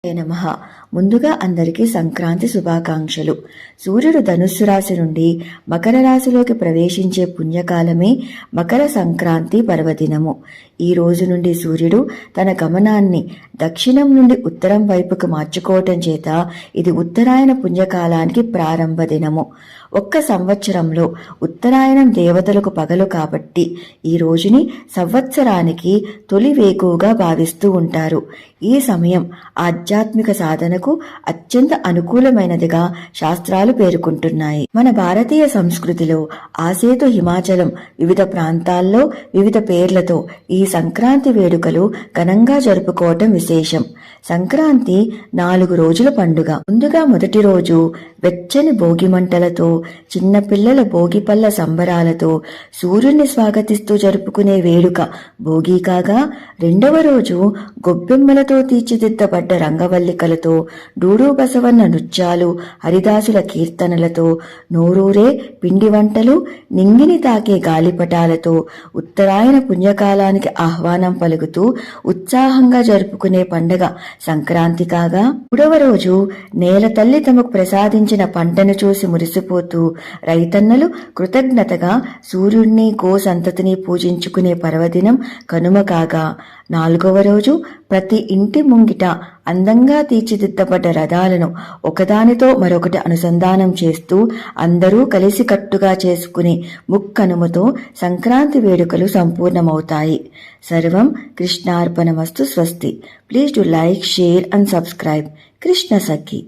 నమః. ముందుగా అందరికీ సంక్రాంతి శుభాకాంక్షలు. సూర్యుడు ధనుస్సు రాశి నుండి మకర రాశిలోకి ప్రవేశించే పుణ్యకాలమే మకర సంక్రాంతి పర్వదినము. ఈ రోజు నుండి సూర్యుడు తన గమనాన్ని దక్షిణం నుండి ఉత్తరం వైపుకు మార్చుకోవటం చేత ఇది ఉత్తరాయణ పుణ్యకాలానికి ప్రారంభ దినము. ఒక్క సంవత్సరంలో ఉత్తరాయణం దేవతలకు పగలు కాబట్టి ఈ రోజుని సంవత్సరానికి తొలి వేకువగా భావిస్తూ ఉంటారు. ఈ సమయం ఆధ్యాత్మిక సాధనకు అత్యంత అనుకూలమైనదిగా శాస్త్రాలు పేర్కొంటున్నాయి. మన భారతీయ సంస్కృతిలో ఆసేతు హిమాచలం వివిధ ప్రాంతాల్లో వివిధ పేర్లతో ఈ సంక్రాంతి వేడుకలు ఘనంగా జరుపుకోవటం విశేషం. సంక్రాంతి 4 రోజుల పండుగ. ముందుగా మొదటి రోజు వెచ్చని భోగి మంటలతో, చిన్నపిల్లల భోగిపళ్ళ సంబరాలతో సూర్యుడిని స్వాగతిస్తూ జరుపుకునే వేడుక భోగి కాగా, రెండవ రోజు గొబ్బెమ్మలతో తీర్చిదిద్దబడ్డ రంగవల్లికలతో, డూడు బసవన్న నృత్యాలు, హరిదాసుల కీర్తనలతో, నోరూరే పిండి వంటలు, నింగిని తాకే గాలిపటాలతో ఉత్తరాయణ పుణ్యకాలానికి ఆహ్వానం పలుకుతూ ఉత్సాహంగా జరుపుకునే పండుగ సంక్రాంతి కాగా, మూడవ రోజు నేల తల్లి తమకు ప్రసాదించిన పంటను చూసి మురిసిపోతూ రైతన్నలు కృతజ్ఞతగా సూర్యుడిని గో సంతతిని పూజించుకునే పర్వదినం కనుమ కాగా, నాలుగవ రోజు ప్రతి ఇంటి ముంగిట అందంగా తీర్చిదిద్దబడ్డ రథాలను ఒకదానితో మరొకటి అనుసంధానం చేస్తూ అందరూ కలిసికట్టుగా చేసుకునే ముక్కనుమతో సంక్రాంతి వేడుకలు సంపూర్ణమవుతాయి. సర్వం కృష్ణార్పణమస్తు. స్వస్తి. Please do like, share and subscribe. Krishna Sakhi.